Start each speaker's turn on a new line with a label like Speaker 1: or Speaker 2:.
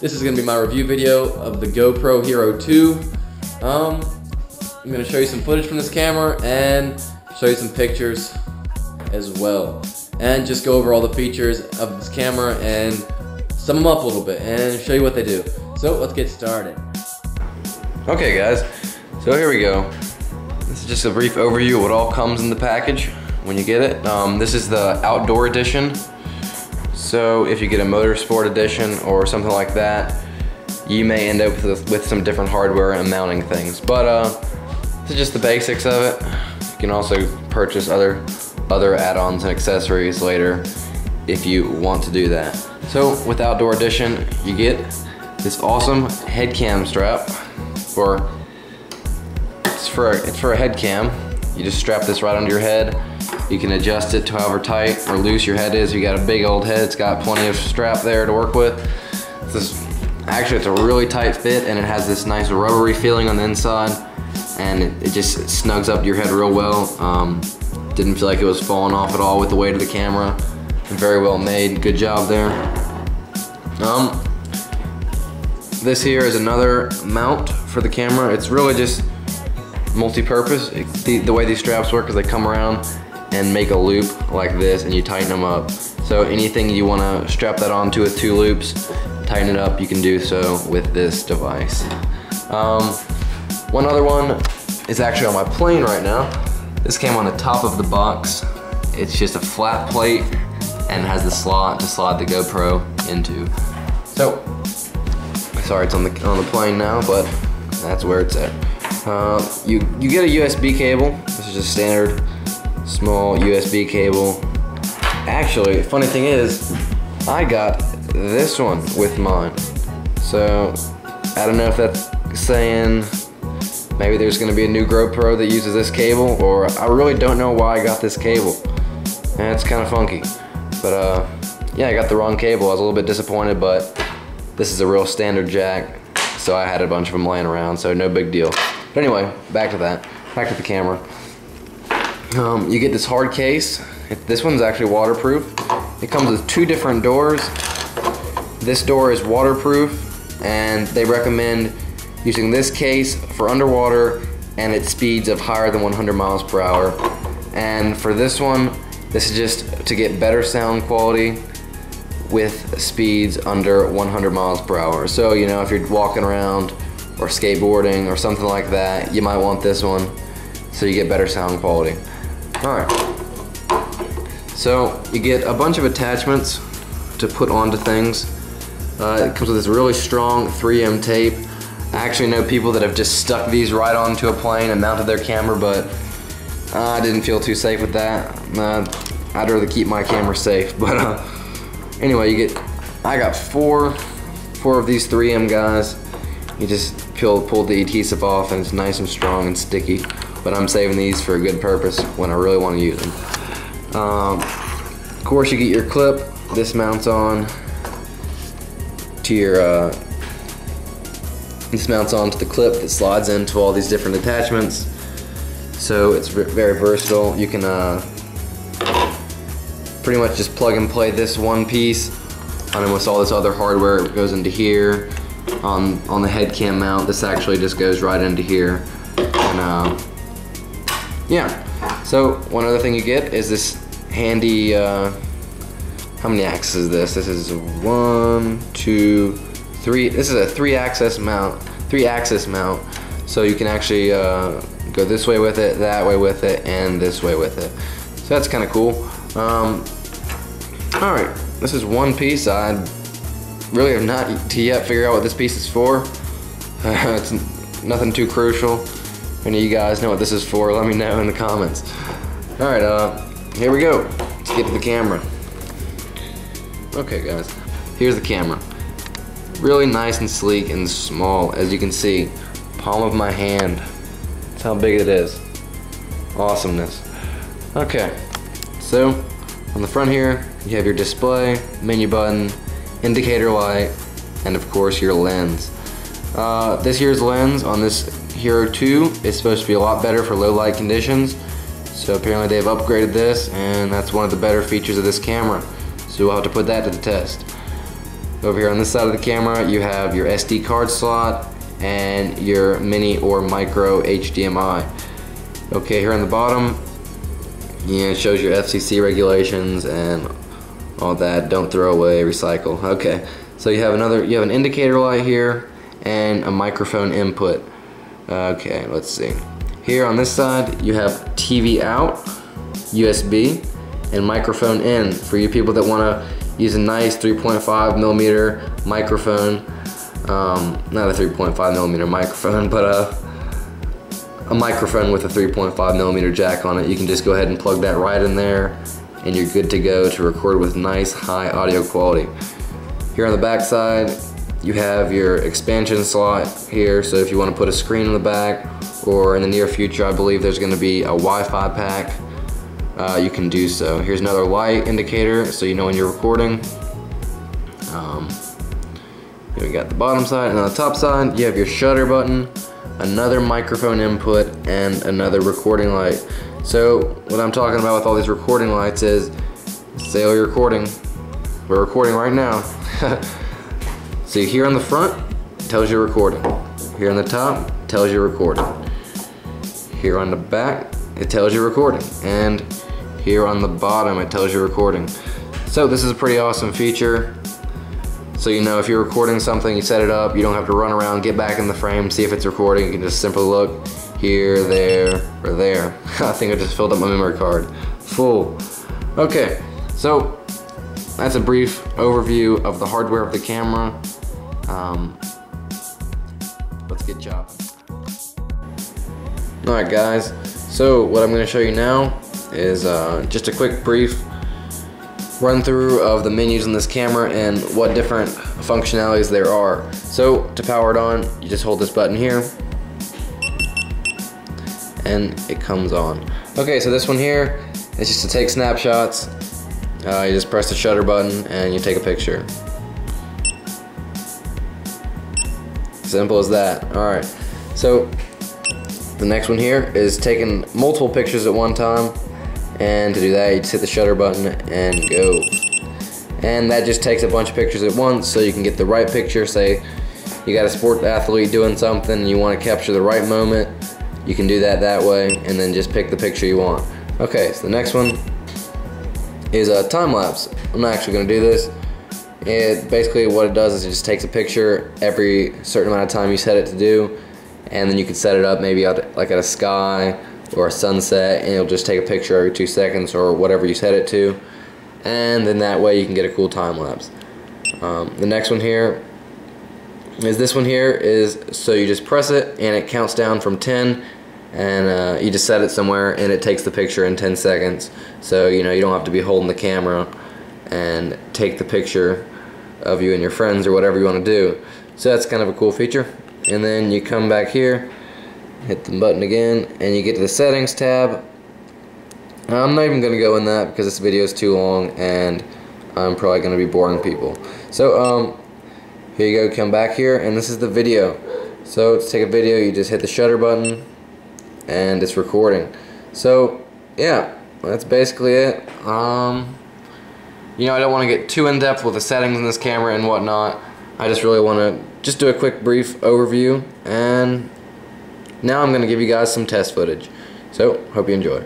Speaker 1: This is going to be my review video of the GoPro Hero 2. I'm going to show you some footage from this camera and show you some pictures as well. And just go over all the features of this camera and sum them up a little bit and show you what they do. So let's get started. Okay guys, so here we go. This is just a brief overview of what all comes in the package when you get it. This is the outdoor edition. So if you get a motorsport edition or something like that, you may end up with some different hardware and mounting things. But this is just the basics of it. You can also purchase other add-ons and accessories later if you want to do that. So with outdoor edition, you get this awesome head cam strap. It's for a head cam. You just strap this right under your head. You can adjust it to however tight or loose your head is. You got a big old head, it's got plenty of strap there to work with. Actually, it's a really tight fit and it has this nice rubbery feeling on the inside, and it just snugs up to your head real well. Didn't feel like it was falling off at all with the weight of the camera. Very well made, good job there. This here is another mount for the camera. It's really just multi-purpose. The way these straps work is they come around and make a loop like this and you tighten them up. So anything you want to strap that onto with 2 loops, tighten it up, you can do so with this device. One other one is actually on my plane right now. This came on the top of the box. It's just a flat plate and has the slot to slide the GoPro into. So, sorry it's on the plane now, but that's where it's at. You get a USB cable. This is just standard small USB cable. Actually, funny thing is, I got this one with mine. So I don't know if that's saying maybe there's gonna be a new GoPro that uses this cable, or I really don't know why I got this cable. And it's kind of funky. But yeah, I got the wrong cable. I was a little bit disappointed, but this is a real standard jack, so I had a bunch of them laying around, so no big deal. But anyway, back to the camera. You get this hard case. This one's actually waterproof. It comes with 2 different doors. This door is waterproof, and they recommend using this case for underwater and at speeds of higher than 100 miles per hour. And for this one, this is just to get better sound quality with speeds under 100 miles per hour. So, you know, if you're walking around or skateboarding or something like that, you might want this one so you get better sound quality. Alright, so you get a bunch of attachments to put onto things. It comes with this really strong 3M tape. I actually know people that have just stuck these right onto a plane and mounted their camera, but I didn't feel too safe with that. I'd rather keep my camera safe. But anyway, I got four of these 3M guys. You just pull the adhesive off and it's nice and strong and sticky. But I'm saving these for a good purpose when I really want to use them. Of course, you get your clip. This mounts on to your this mounts onto the clip that slides into all these different attachments. So it's very versatile. You can pretty much just plug and play this one piece on almost all this other hardware. It goes into here. On the head cam mount, this actually just goes right into here. And yeah. So one other thing you get is this handy, how many axes is this? This is 1, 2, 3. This is a 3-axis mount. So you can actually go this way with it, that way with it, and this way with it. So that's kind of cool. Alright, this is one piece. I really have not yet figured out what this piece is for. It's nothing too crucial. If any of you guys know what this is for, let me know in the comments. Alright, here we go. Let's get to the camera. Okay guys, here's the camera. Really nice and sleek and small, as you can see. Palm of my hand. That's how big it is. Awesomeness. Okay, so on the front here, you have your display, menu button, indicator light, and of course your lens. This year's lens on this Hero 2 is supposed to be a lot better for low light conditions. So apparently they've upgraded this, and that's one of the better features of this camera. So we'll have to put that to the test. Over here on this side of the camera, you have your SD card slot and your mini or micro HDMI. Okay, here on the bottom, it shows your FCC regulations and all that. Don't throw away, recycle. Okay, so you have an indicator light here and a microphone input. Okay, let's see. Here on this side, you have TV out, USB, and microphone in for you people that want to use a nice 3.5 millimeter microphone. Not a 3.5 millimeter microphone, but a microphone with a 3.5 millimeter jack on it. You can just go ahead and plug that right in there and you're good to go to record with nice high audio quality. Here on the back side, you have your expansion slot here, so if you want to put a screen in the back, or in the near future I believe there's going to be a Wi-Fi pack, you can do so. Here's another light indicator so you know when you're recording. Here we got the bottom side, and on the top side you have your shutter button, another microphone input, and another recording light. So what I'm talking about with all these recording lights is, say you're recording, we're recording right now. So here on the front, it tells you recording. Here on the top, it tells you recording. Here on the back, it tells you recording. And here on the bottom, it tells you recording. So this is a pretty awesome feature. So you know if you're recording something, you set it up, you don't have to run around, get back in the frame, see if it's recording. You can just simply look here, there, or there. I think I just filled up my memory card. Full. Okay, so that's a brief overview of the hardware of the camera. Let's get chopping. Alright guys, so what I'm going to show you now is just a quick brief run through of the menus on this camera and what different functionalities there are. So to power it on, you just hold this button here and it comes on. Okay, so this one here is just to take snapshots. You just press the shutter button and you take a picture. Simple as that. Alright, so the next one here is taking multiple pictures at one time, and to do that you just hit the shutter button and go. And that just takes a bunch of pictures at once so you can get the right picture. Say you got a sport athlete doing something and you want to capture the right moment, you can do that way and then just pick the picture you want. Okay, so the next one is a time lapse. I'm not actually going to do this. It basically what it does is it just takes a picture every certain amount of time you set it to do, and then you can set it up maybe like at a sky or a sunset, and it'll just take a picture every 2 seconds or whatever you set it to, and then that way you can get a cool time lapse. The next one here is this one here is so you just press it and it counts down from 10, and you just set it somewhere and it takes the picture in 10 seconds. So you know you don't have to be holding the camera and take the picture of you and your friends or whatever you want to do. So that's kind of a cool feature. And then you come back here, hit the button again, and you get to the settings tab. I'm not even going to go in that because this video is too long and I'm probably going to be boring people. So here you go, come back here, and this is the video. So to take a video, you just hit the shutter button and it's recording. So yeah, that's basically it. You know, I don't want to get too in-depth with the settings in this camera and whatnot. I just really want to just do a quick brief overview, and now I'm going to give you guys some test footage. So, hope you enjoy.